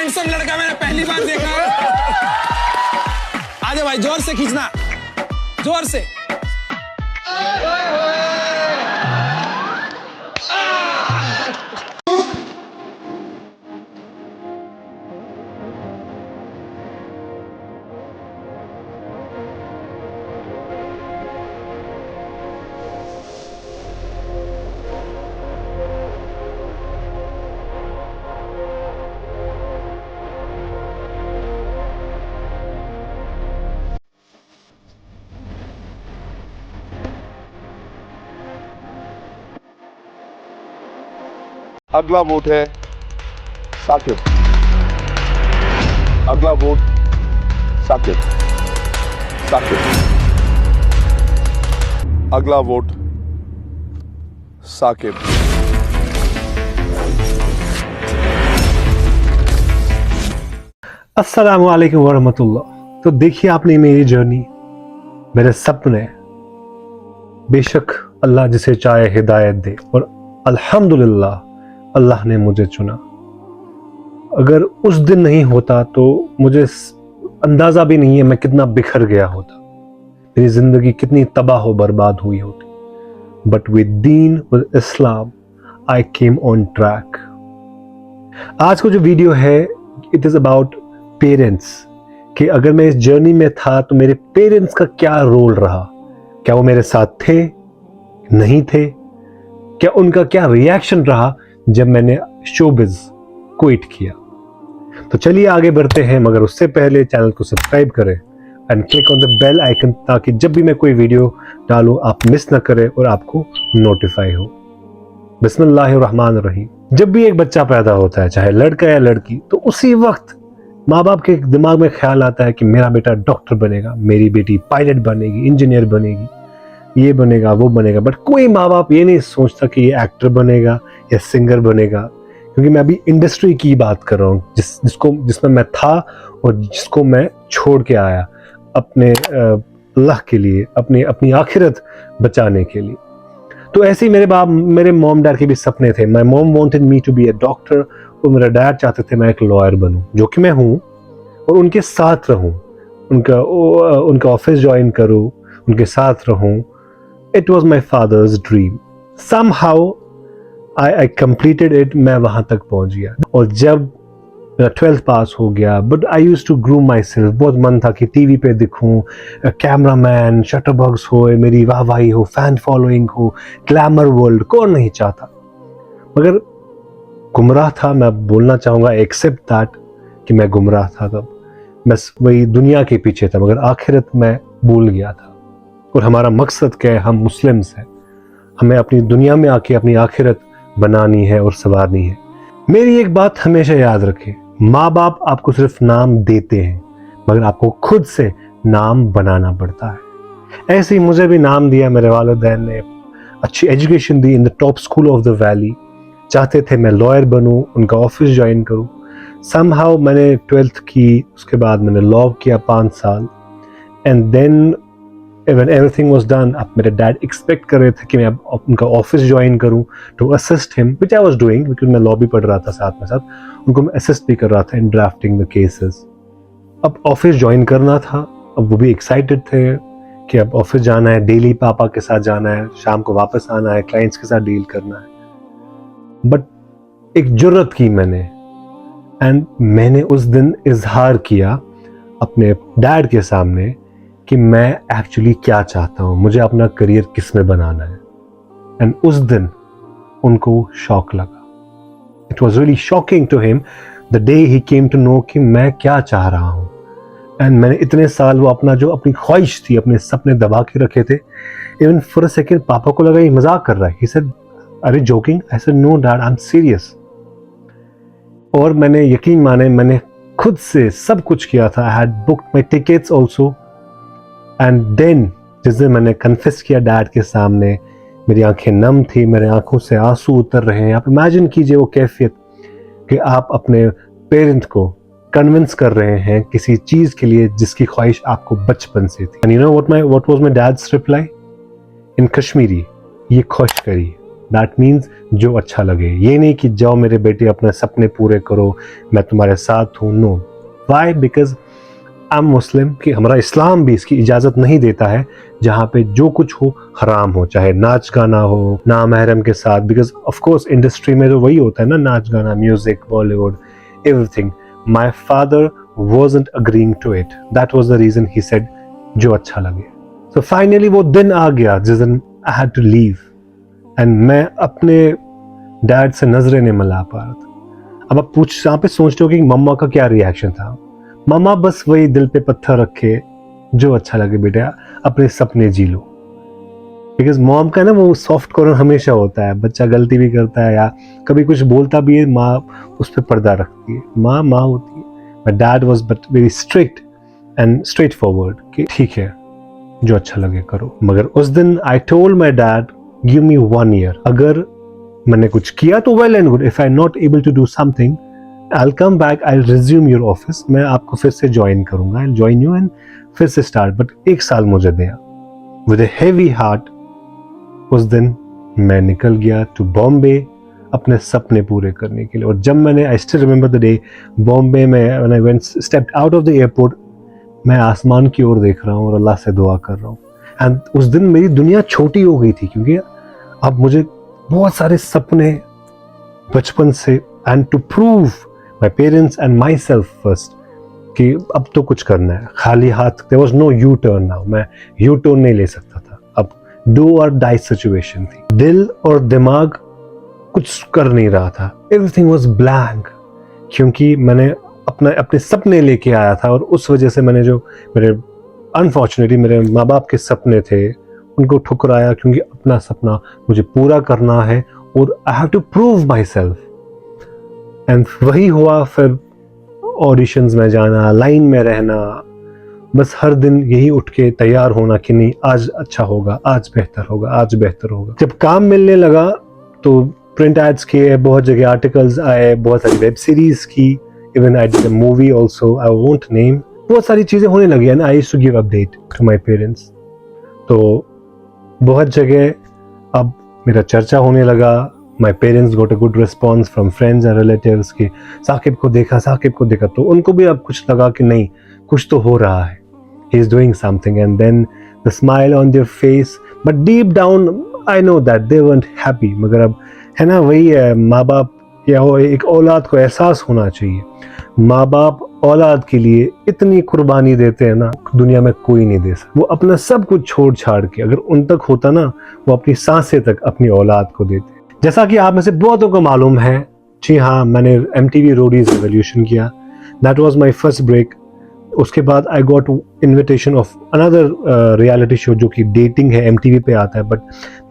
Handsome लड़का मैंने पहली बार देखा है। आजा भाई, जोर से खींचना, जोर से। अगला वोट है साकिब। अगला वोट साकिब। साकिब। अगला वोट साकिब। अस्सलाम वालेकुम वरहमतुल्लाह। तो देखिए आपने मेरी जर्नी, मेरे सपने, बेशक अल्लाह जिसे चाहे हिदायत दे, और अल्हम्दुलिल्लाह अल्लाह ने मुझे चुना। अगर उस दिन नहीं होता तो मुझे अंदाजा भी नहीं है मैं कितना बिखर गया होता, मेरी जिंदगी कितनी तबाह व बर्बाद हुई होती। But with Deen, with Islam, I came on track. आज का जो वीडियो है, इट इज अबाउट पेरेंट्स, कि अगर मैं इस जर्नी में था तो मेरे पेरेंट्स का क्या रोल रहा, क्या वो मेरे साथ थे, नहीं थे, क्या उनका क्या रिएक्शन रहा जब मैंने शोबिज क्विट किया। तो चलिए आगे बढ़ते हैं, मगर उससे पहले चैनल को सब्सक्राइब करें and click on the bell icon, ताकि जब भी मैं कोई वीडियो डालूं आप मिस ना करें और आपको नोटिफाई हो। बिस्मिल्लाहिर्रहमानिर्रहीम। जब भी एक बच्चा पैदा होता है, चाहे लड़का या लड़की, तो उसी वक्त माँ बाप के दिमाग में ख्याल आता है कि मेरा बेटा डॉक्टर बनेगा, मेरी बेटी पायलट बनेगी, इंजीनियर बनेगी, ये बनेगा, वो बनेगा। बट कोई माँ बाप ये नहीं सोचता कि ये एक्टर बनेगा या सिंगर बनेगा, क्योंकि मैं अभी इंडस्ट्री की बात कर रहा हूँ, जिसमें मैं था और जिसको मैं छोड़ के आया अपने अल्लाह के लिए, अपनी आखिरत बचाने के लिए। तो ऐसे ही मेरे मॉम डैड के भी सपने थे। My mom wanted me to be a doctor, और मेरा डैड चाहते थे मैं एक लॉयर बनूं, जो कि मैं हूँ, और उनके साथ रहूं, उनका ऑफिस ज्वाइन करूं, उनके साथ रहूं। It was my father's dream. Somehow I completed it, मैं वहां तक पहुंच गया। और जब 12th पास हो गया, but I use to groom myself. बहुत मन था कि टीवी पे दिखूं, कैमरामैन, शटरबग्स हो, मेरी वाहवाही हो, फैन फॉलोइंग हो, ग्लैमर वर्ल्ड, कौन नहीं चाहता। मगर गुमराह था, मैं बोलना चाहूंगा, एक्सेप्ट दैट, कि मैं गुमराह था। तब बस वही दुनिया के पीछे था, मगर आखिरत मैं भूल गया था। और हमारा मकसद क्या है, हम मुस्लिम्स हैं, हमें अपनी दुनिया में आके अपनी आखिरत बनानी है और संवारनी है। मेरी एक बात हमेशा याद रखें, माँ बाप आपको सिर्फ नाम देते हैं, मगर आपको खुद से नाम बनाना पड़ता है। ऐसे ही मुझे भी नाम दिया मेरे वालिदैन ने, अच्छी education the in the top school of the valley. चाहते थे मैं लॉयर बनूं, उनका ऑफिस ज्वाइन करूं। समहाउ मैंने 12th की, उसके बाद मैंने लॉ किया 5 साल, and then when everything was done, अब मेरे डैड एक्सपेक्ट कर रहे थे कि मैं अब उनका ऑफिस ज्वाइन करूं to assist him, which I was doing, because मैं लॉ भी पढ़ रहा था साथ में साथ, उनको मैं असिस्ट भी कर रहा था इन ड्राफ्टिंग द केसेस। अब ऑफिस ज्वाइन करना था, अब वो भी एक्साइटेड थे कि अब ऑफिस जाना है, डेली पापा के साथ जाना है, शाम को वापस आना है, क्लाइंट्स के साथ डील करना है। बट एक जुर्रत की मैंने, एंड मैंने उस दिन इजहार किया अपने डैड के सामने कि मैं एक्चुअली क्या चाहता हूं, मुझे अपना करियर किस में बनाना है। एंड उस दिन उनको शॉक लगा। It was really shocking to him the day he came to know कि मैं क्या चाह रहा हूं। एंड मैंने इतने साल वो अपनी ख्वाहिश थी, अपने सपने दबा के रखे थे। इवन फॉर अ सेकेंड पापा को लगा ये मजाक कर रहा है। ही सेड, अरे joking? I said, no dad, I am serious. और मैंने, यकीन माने, मैंने खुद से सब कुछ किया था। I had booked my tickets also. And then जिस दिन मैंने कन्फेस किया डैड के सामने, मेरी आंखें नम थी, मेरे आंखों से आंसू उतर रहे हैं। आप इमेजिन कीजिए वो कैफियत कि आप अपने पेरेंट को कन्विंस कर रहे हैं किसी चीज के लिए जिसकी ख्वाहिश आपको बचपन से थी। And you know what was my dad's reply in Kashmiri? ये खुश करी, दैट मीन्स जो अच्छा लगे। ये नहीं कि जाओ मेरे बेटे अपने सपने पूरे करो, मैं तुम्हारे साथ हूँ। No, why? Because I am Muslim, कि हमारा इस्लाम भी इसकी इजाज़त नहीं देता है जहाँ पे जो कुछ हो हराम हो, चाहे नाच गाना हो ना महरम के साथ। बिकॉज ऑफ कोर्स इंडस्ट्री में तो वही होता है ना, नाच गाना, music, Bollywood, everything. My father wasn't agreeing to it. That was the reason he said जो अच्छा लगे। So finally वो दिन आ गया जिस दिन I had to leave and मैं अपने डैड से नजरें नहीं मिला पा रहा था। अब आप यहाँ पे सोचते हो कि मम्मा का क्या रिएक्शन था। मम्मा बस वही दिल पे पत्थर रखे, जो अच्छा लगे बेटा, अपने सपने जी लो। बिकॉज मॉम का ना वो सॉफ्ट कॉर्नर हमेशा होता है, बच्चा गलती भी करता है या कभी कुछ बोलता भी है, माँ उस पर पर्दा रखती है, माँ माँ होती है। My dad was but very strict and straightforward कि ठीक है जो अच्छा लगे करो। मगर उस दिन I told my dad, give me 1 year. अगर मैंने कुछ किया तो well and good. If I'm not able to do something, I'll come back, I'll resume your office. मैं आपको फिर से ज्वाइन करूंगा, I'll join you and फिर से start. But 1 साल मुझे दिया। With a heavy heart, उस दिन मैं निकल गया to Bombay अपने सपने पूरे करने के लिए। और जब मैंने I still remember the day, Bombay में when I went stepped out of the airport, मैं आसमान की ओर देख रहा हूँ और अल्लाह से दुआ कर रहा हूँ। एंड उस दिन मेरी दुनिया छोटी हो गई थी, क्योंकि अब मुझे बहुत सारे सपने बचपन से, and to prove my parents and myself first कि अब तो कुछ करना है। खाली हाथ, there was no U turn now, मैं यू टर्न नहीं ले सकता था। अब डू और डाई सिचुएशन थी। दिल और दिमाग कुछ कर नहीं रहा था, एवरीथिंग वाज ब्लैंक, क्योंकि मैंने अपने सपने लेके आया था। और उस वजह से मैंने जो मेरे अनफॉर्चुनेटली मेरे माँ बाप के सपने थे उनको ठुकराया, क्योंकि अपना सपना मुझे पूरा करना है और I have to prove myself. And वही हुआ। फिर ऑडिशंस में जाना, लाइन में रहना, बस हर दिन यही उठ के तैयार होना कि नहीं आज अच्छा होगा, आज बेहतर होगा, आज बेहतर होगा। जब काम मिलने लगा तो प्रिंट एड्स किए, बहुत जगह आर्टिकल्स आए, बहुत सारी वेब सीरीज की, even I did a movie also, I won't name. बहुत सारी चीजें होने लगी and I used to give update to my parents. तो बहुत जगह अब मेरा चर्चा होने लगा। My parents got a good response from friends and relatives कि साकिब को देखा। तो उनको भी अब कुछ लगा कि नहीं, कुछ तो हो रहा है, he is doing something. And then the smile on their face, but deep down I know that they weren't happy। मगर अब है ना, वही है, माँ बाप या वो एक औलाद को एहसास होना चाहिए। माँ बाप औलाद के लिए इतनी कुर्बानी देते हैं ना, दुनिया में कोई नहीं दे सकता। वो अपना सब कुछ छोड़ छाड़ के, अगर उन तक होता ना, वो अपनी सांसें तक अपनी औलाद को देते। जैसा कि आप में से बहुतों को मालूम है, जी हाँ, मैंने MTV रोडीज रेवोल्यूशन किया, that was my first break. उसके बाद I got invitation of another reality show जो कि डेटिंग है, MTV पे आता है, बट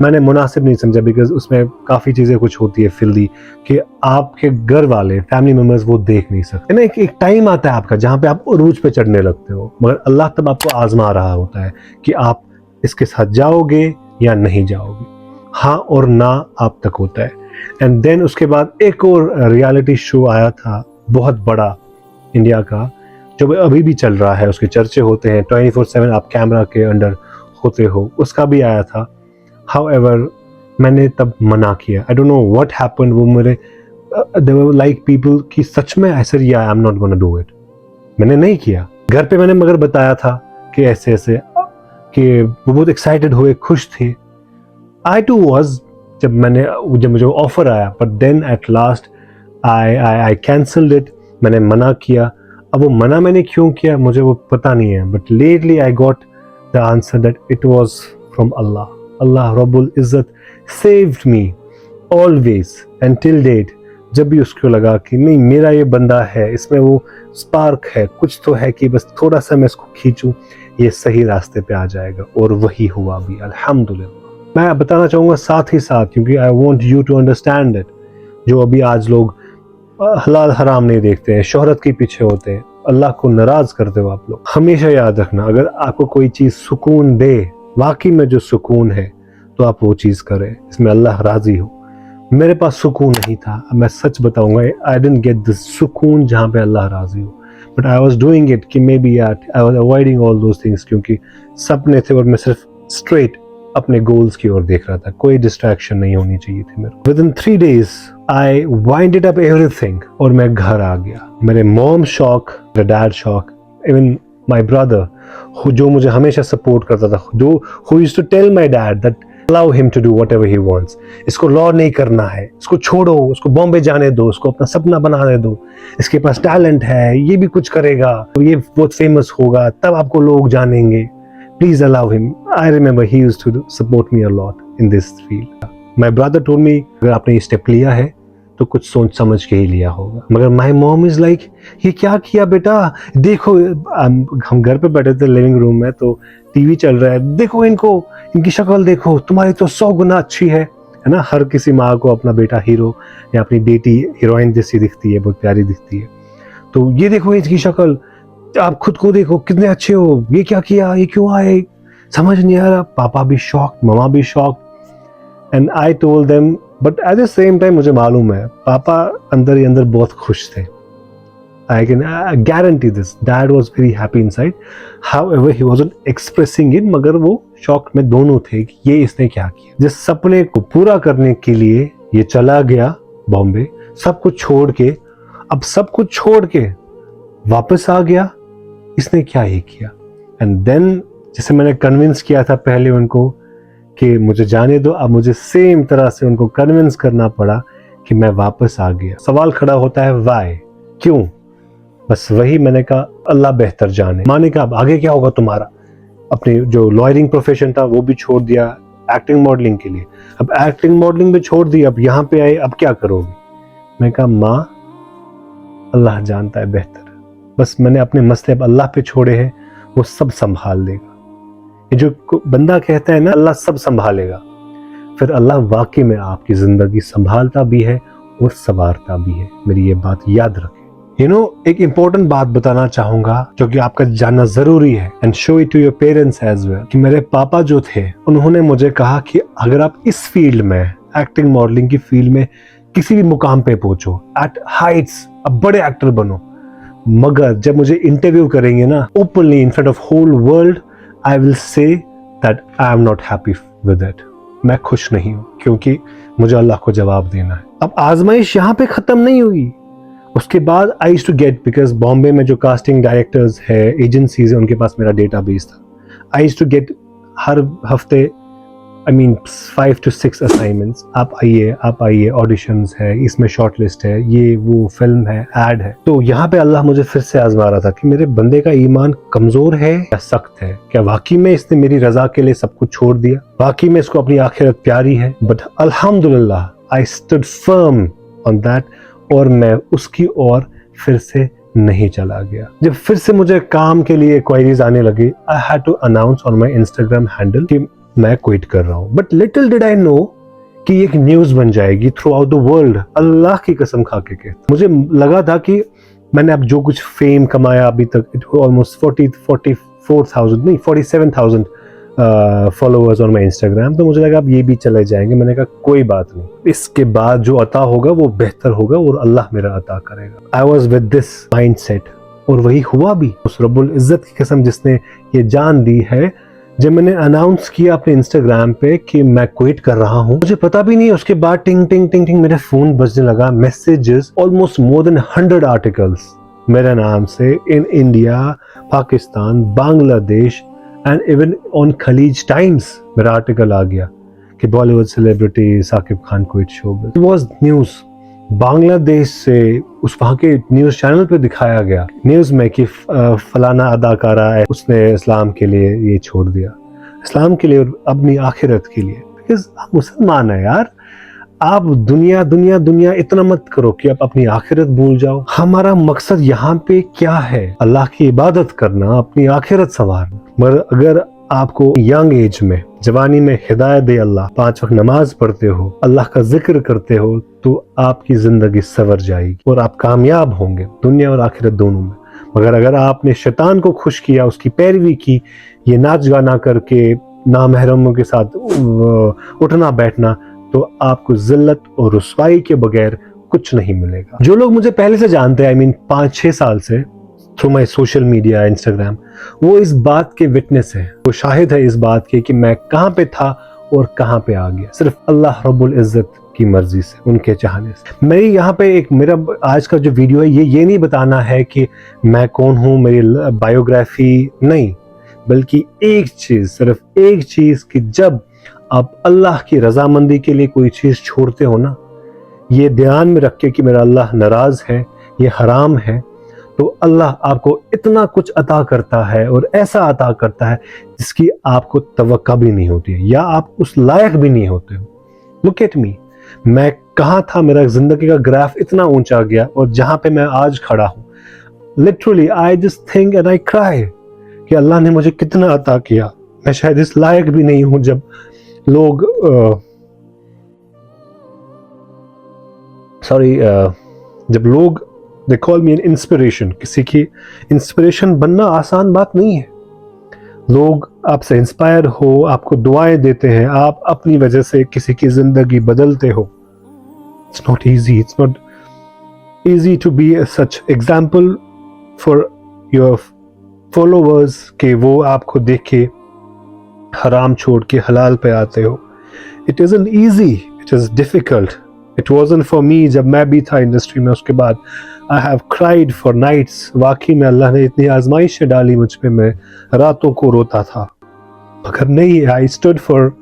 मैंने मुनासिब नहीं समझा, बिकॉज उसमें काफ़ी चीज़ें कुछ होती है फिल्दी कि आपके घर वाले, फैमिली मेम्बर्स वो देख नहीं सकते ना। एक टाइम आता है आपका जहाँ पे आप उरूज पे चढ़ने लगते हो, मगर अल्लाह तब आपको आजमा रहा होता है कि आप इसके साथ जाओगे या नहीं जाओगे, हाँ और ना आप तक होता है। एंड देन उसके बाद एक और रियलिटी शो आया था बहुत बड़ा इंडिया का, जो अभी भी चल रहा है, उसके चर्चे होते हैं, 24/7 आप कैमरा के अंडर होते हो, उसका भी आया था। हाउएवर मैंने तब मना किया, I don't know what happened. वो मेरे दे वर लाइक पीपल कि सच में ऐसे, या आई am not gonna do it. मैंने नहीं किया। घर पे मैंने मगर बताया था कि ऐसे ऐसे, कि वो बहुत एक्साइटेड हुए, खुश थे। आई टू वॉज, जब मुझे ऑफर आया, but then at last I cancelled it. मैंने मना किया। अब वो मना मैंने क्यों किया मुझे वो पता नहीं है, but lately I got the answer that it was from Allah. Allah रब्बुल इज़्ज़त saved me always and till date. जब भी उसको लगा कि नहीं मेरा ये बंदा है, इसमें वो स्पार्क है, कुछ तो है कि बस थोड़ा सा मैं इसको खींचूं, ये सही रास्ते पे आ जाएगा, और वही हुआ भी अल्हम्दुलिल्लाह। मैं बताना चाहूँगा साथ ही साथ, क्योंकि I want you to understand it, जो अभी आज लोग हलाल हराम नहीं देखते हैं, शोहरत के पीछे होते हैं, अल्लाह को नाराज करते हो आप लोग। हमेशा याद रखना, अगर आपको कोई चीज़ सुकून दे, वाकई में जो सुकून है, तो आप वो चीज़ करें इसमें अल्लाह राजी हो। मेरे पास सुकून नहीं था, मैं सच बताऊंगा, आई डिडंट गेट दिस सुकून जहाँ पे अल्लाह राजी हो, but I was doing it कि maybe I was avoiding all those things, क्योंकि सपने थे और मैं सिर्फ स्ट्रेट अपने गोल्स की ओर देख रहा था, कोई डिस्ट्रैक्शन नहीं होनी चाहिए थी मेरे को। Within 3 days I winded up everything और मैं घर आ गया। मेरे मॉम शॉक, मेरे dad shock, even my brother जो मुझे हमेशा सपोर्ट करता था, who used to tell my dad that allow him to do whatever he wants, इसको लॉ नहीं करना है, इसको छोड़ो, उसको बॉम्बे जाने दो, उसको अपना सपना बनाने दो, इसके पास टैलेंट है, ये भी कुछ करेगा, ये बहुत फेमस होगा, तब आपको लोग जानेंगे, please allow him. I remember he used to support me a lot in this field. My brother told me अगर आपने ये स्टेप लिया है तो कुछ सोच समझ के ही लिया होगा, मगर my mom is like ये क्या किया बेटा, देखो हम घर पे बैठे थे लिविंग रूम में, तो टीवी चल रहा है, देखो इनको, इनकी शक्ल देखो, तुम्हारी तो 100 गुना अच्छी है ना। हर किसी माँ को अपना बेटा हीरो या अपनी बेटी हीरोइन जैसी दिखती है, बहुत प्यारी दिखती है, तो ये देखो इसकी शक्ल, आप खुद को देखो कितने अच्छे हो, ये क्या किया, ये क्यों आए, समझ नहीं आ रहा। पापा भी शॉक, ममा भी shock, and I told them, but at the same time मुझे मालूम है पापा अंदर ही अंदर बहुत खुश थे। I can guarantee this, dad was very happy inside, however he wasn't expressing it, मगर वो शॉक में दोनों थे कि ये इसने क्या किया। जिस सपने को पूरा करने के लिए ये चला गया बॉम्बे, सब कुछ छोड़ के, अब सब कुछ छोड़ के वापस आ गया, इसने क्या ही किया। एंड देन जैसे मैंने कन्विंस किया था पहले उनको कि मुझे जाने दो, अब मुझे सेम तरह से उनको कन्विंस करना पड़ा कि मैं वापस आ गया। सवाल खड़ा होता है व्हाई, क्यों? बस वही मैंने कहा अल्लाह बेहतर जाने। माँ ने कहा अब आगे क्या होगा तुम्हारा, अपने जो लॉयरिंग प्रोफेशन था वो भी छोड़ दिया एक्टिंग मॉडलिंग के लिए, अब एक्टिंग मॉडलिंग भी छोड़ दी, अब यहाँ पे आए, अब क्या करोगे? मैं कहा माँ अल्लाह जानता है बेहतर, बस मैंने अपने मसले अब अल्लाह पे छोड़े हैं, वो सब संभाल लेगा। ये जो बंदा कहता है ना अल्लाह सब संभालेगा, फिर अल्लाह वाकई में आपकी जिंदगी संभालता भी है और संवारता भी है। मेरी ये बात याद रखें। एक इंपॉर्टेंट बात बताना चाहूंगा जो कि आपका जानना जरूरी है, and show it to your parents as well, कि मेरे पापा जो थे उन्होंने मुझे कहा कि अगर आप इस फील्ड में, एक्टिंग मॉडलिंग की फील्ड में किसी भी मुकाम पे पहुंचो, एट हाइट्स, अब बड़े एक्टर बनो, मगर जब मुझे इंटरव्यू करेंगे ना openly in front of whole world, I will say that I am not happy with it, मैं खुश नहीं हूं, क्योंकि मुझे अल्लाह को जवाब देना है। अब आजमाइश यहाँ पे खत्म नहीं हुई, उसके बाद I used to get, because Bombay में जो कास्टिंग डायरेक्टर्स है, एजेंसीज है, उनके पास मेरा डेटाबेस था, आई यूज्ड टू गेट हर हफ्ते I mean 5 to 6 असाइनमेंट्स, आप आइए, ऑडिशंस है, इसमें शॉर्ट लिस्ट है, ये वो फिल्म है, एड है। तो यहाँ पे अल्लाह मुझे फिर से आजमा रहा था कि मेरे बंदे का ईमान कमजोर है या सख्त है, क्या वाकई में इसने मेरी रजा के लिए सब कुछ छोड़ दिया, वाकई में इसको अपनी आखिरत प्यारी है। बट अल्हम्दुलिल्लाह I stood firm on that, और मैं उसकी ओर फिर से नहीं चला गया। जब फिर से मुझे काम के लिए क्वेरीज आने लगी, I had to announce on my Instagram handle कि मैं क्विट कर रहा हूं। But little did I know कि एक न्यूज बन जाएगी throughout the world. Allah की कसम खा के कहता, मुझे लगा था कि मैंने अब जो कुछ फेम कमाया अभी तक, it almost 47,000 followers on my Instagram, तो मुझे लगा अब ये भी चले जाएंगे। मैंने कहा कोई बात नहीं, इसके बाद जो अता होगा वो बेहतर होगा और अल्लाह मेरा अता करेगा। I was with this mind set, और वही हुआ भी। उस रब्बुल इज्जत की कसम जिसने ये जान दी है, जब मैंने अनाउंस किया अपने इंस्टाग्राम पे कि मैं क्विट कर रहा हूं, मुझे पता भी नहीं, उसके बाद टिंग टिंग टिंग टिंग मेरे फोन बजने लगा, messages, almost more than 100 articles मेरे नाम से in India, Pakistan, Bangladesh and even on Khaleej Times मेरा आर्टिकल आ गया कि Bollywood celebrity Saqib Khan quit showbiz. It was news Bangladesh से, उस वहाँ के न्यूज चैनल पे दिखाया गया न्यूज में कि फलाना अदाकारा है, उसने इस्लाम के लिए ये छोड़ दिया, इस्लाम के लिए और अपनी आखिरत के लिए। बिकॉज आप मुसलमान है यार, आप दुनिया दुनिया दुनिया इतना मत करो कि आप अपनी आखिरत भूल जाओ। हमारा मकसद यहाँ पे क्या है? अल्लाह की इबादत करना, अपनी आखिरत संवारना। मगर अगर आपको यंग एज में, जवानी में हिदायत दे अल्लाह, 5 वक्त नमाज पढ़ते हो, अल्लाह का जिक्र करते हो, तो आपकी जिंदगी संवर जाएगी और आप कामयाब होंगे दुनिया और आखिरत दोनों में। मगर अगर आपने शैतान को खुश किया, उसकी पैरवी की, ये नाच गाना करके नामहरमों के साथ उठना बैठना, तो आपको जिल्लत और रुसवाई के बगैर कुछ नहीं मिलेगा। जो लोग मुझे पहले से जानते हैं, I mean 5-6 साल से, through my social media, Instagram, वो इस बात के विटनेस है, वो शाहिद है इस बात के कि मैं कहाँ पे था और कहाँ पे आ गया, सिर्फ अल्लाह रब्बुल इज़्ज़त की मर्जी से, उनके चाहने से। मैं यहाँ पे एक मेरा आज का जो वीडियो है ये नहीं बताना है कि मैं कौन हूँ, मेरी बायोग्राफी नहीं, बल्कि एक चीज़, सिर्फ एक चीज़ कि जब आप अल्लाह की रजामंदी के लिए कोई चीज़ छोड़ते हो ना, ये ध्यान में रख के कि मेरा अल्लाह नाराज़ है, ये हराम है, तो अल्लाह आपको इतना कुछ अता करता है और ऐसा अता करता है जिसकी आपको तवक्का भी नहीं होती है या आप उस लायक भी नहीं होते हो। लुक एट मी, मैं कहाँ था, मेरा जिंदगी का ग्राफ इतना ऊंचा गया और जहाँ पे मैं आज खड़ा हूँ, literally I just think and I cry कि अल्लाह ने मुझे कितना अता किया। मैं शायद इस लायक भी नहीं हूँ। जब लोग जब लोग they call me an inspiration, किसी की इंस्पिरेशन बनना आसान बात नहीं है। लोग आपसे इंस्पायर हो, आपको दुआएं देते हैं, आप अपनी वजह से किसी की जिंदगी बदलते हो। It's not easy, it's not easy to be such example for your followers के वो आपको देख के हराम छोड़ के हलाल पे आते हो। It isn't easy, it is difficult. It wasn't for me. जब मैं भी था इंडस्ट्री में, उसके बाद I have cried for nights. वाकई में अल्लाह ने इतनी आजमाइशें डाली मुझ पे, मैं रातों को रोता था, मगर नहीं, आई स्टूड फॉर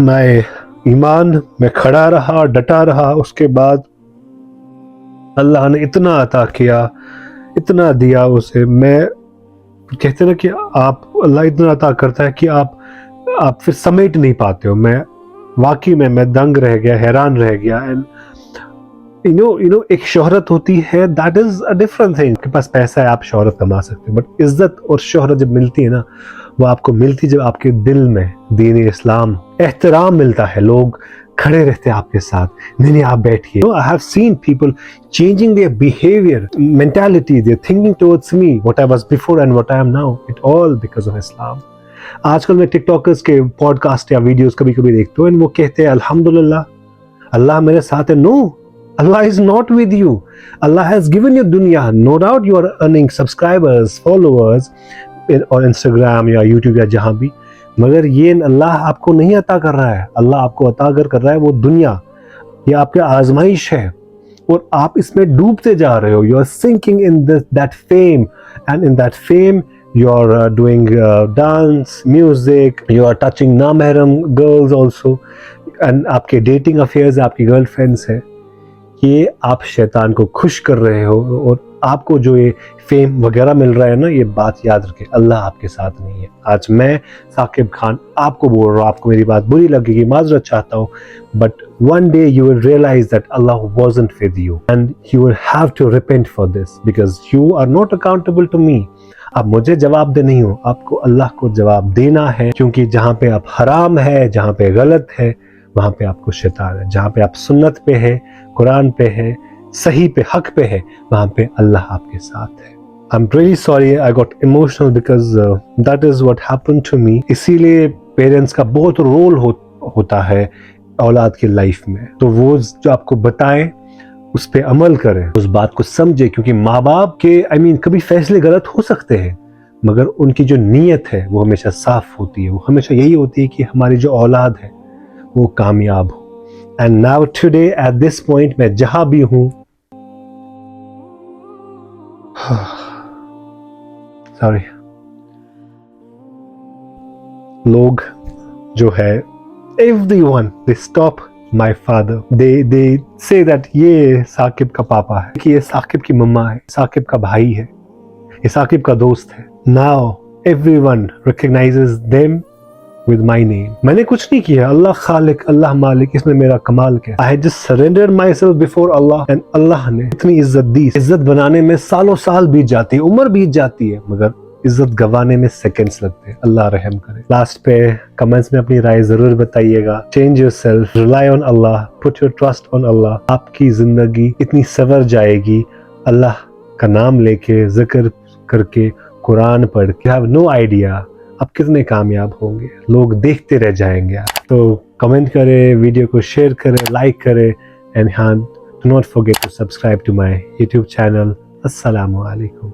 माय ईमान। मैं खड़ा रहा, डटा रहा। उसके बाद अल्लाह ने इतना अता किया, इतना दिया उसे। मैं कहते ना कि आप अल्लाह इतना अता करता है कि आप फिर समेट नहीं पाते हो। मैं वाकई में मैं दंग रह गया, हैरान रह गया। एंड यू नो एक शोहरत होती है, that is a different thing. आपके पास पैसा है, आप शोहरत कमा सकते हो, बट इज्जत और शोहरत जब मिलती है ना, वो आपको मिलती जब आपके दिल में दीन इस्लाम, एहतराम मिलता है। लोग खड़े रहते हैं आपके साथ, नहीं आप बैठिए। I have seen people changing their behaviour, mentality, there thinking towards me, what I was before and what I am now, it all because of Islam. आजकल मैं टिकटॉकर्स के पॉडकास्ट या वीडियोस कभी कभी देखता हूँ, वो कहते हैं अल्हम्दुलिल्लाह अल्लाह मेरे साथ है। No, Allah is not with you. Allah has given you dunya. No doubt you are earning subscribers, followers on Instagram या YouTube या जहाँ भी, मगर ये अल्लाह आपको नहीं अता कर रहा है। अल्लाह आपको अता कर रहा है वो दुनिया, ये आपका आजमाइश है और आप इसमें डूबते जा रहे हो। You are sinking in that fame, and in that fame you are doing dance, music, you are touching नामहरम girls also, and आपके dating affairs, आपकी girlfriends है। ये आप शैतान को खुश कर रहे हो और आपको जो ये फेम वगैरह मिल रहा है ना, ये बात याद रखें, अल्लाह आपके साथ नहीं है। आज मैं साकिब खान आपको बोल रहा हूँ, आपको मेरी बात बुरी लगेगी, माजरत चाहता हूँ, but one day you will realise that Allah wasn't with you and you will have to repent for this because you are not accountable to me. आप मुझे जवाब दे नहीं हो, आपको अल्लाह को जवाब देना है, क्योंकि जहाँ पे आप हराम है, जहाँ पे गलत है, वहाँ पे आपको शैतान है। जहाँ पे आप सुन्नत पे है, कुरान पे है, सही पे, हक पे है, वहाँ पे अल्लाह आपके साथ है। I am really sorry, I got emotional because that is what happened to me. इसीलिए पेरेंट्स का बहुत रोल होता है औलाद की लाइफ में। तो वो जो आपको बताएं उस पे अमल करें, उस बात को समझे, क्योंकि माँ बाप के कभी फैसले गलत हो सकते हैं, मगर उनकी जो नीयत है वो हमेशा साफ होती है। वो हमेशा यही होती है कि हमारी जो औलाद है वो कामयाब हो। And now today at this point मैं जहां भी हूं, सॉरी, लोग जो है everyone they stop my father, they say that ये साकिब का पापा है, कि ये साकिब की मम्मा है, साकिब का भाई है, ये साकिब का दोस्त है। Now everyone recognises them with my name. मैंने कुछ नहीं किया, अल्लाह खालिक, अल्लाह मालिक, इसमें मेरा कमाल क्या? I had just surrendered myself before Allah and अल्लाह ने इतनी इज्जत दी। इज्जत बनाने में सालों साल बीत जाती है, उम्र बीत जाती है, मगर इज्जत गंवाने में सेकंड्स लगते हैं। अल्लाह रहम करे। लास्ट पे कमेंट्स में अपनी राय जरूर बताइएगा। Change yourself, rely on Allah, put your trust on Allah. आपकी जिंदगी इतनी सवर जाएगी अल्लाह का नाम लेके, जिक्र करके, कुरान पढ़ के। हैव नो आइडिया आप कितने कामयाब होंगे, लोग देखते रह जाएंगे। तो कमेंट करें, वीडियो को शेयर करें, लाइक करें, एंड हाँ, do not forget to subscribe to my YouTube channel. अस्सलामु अलैकुम।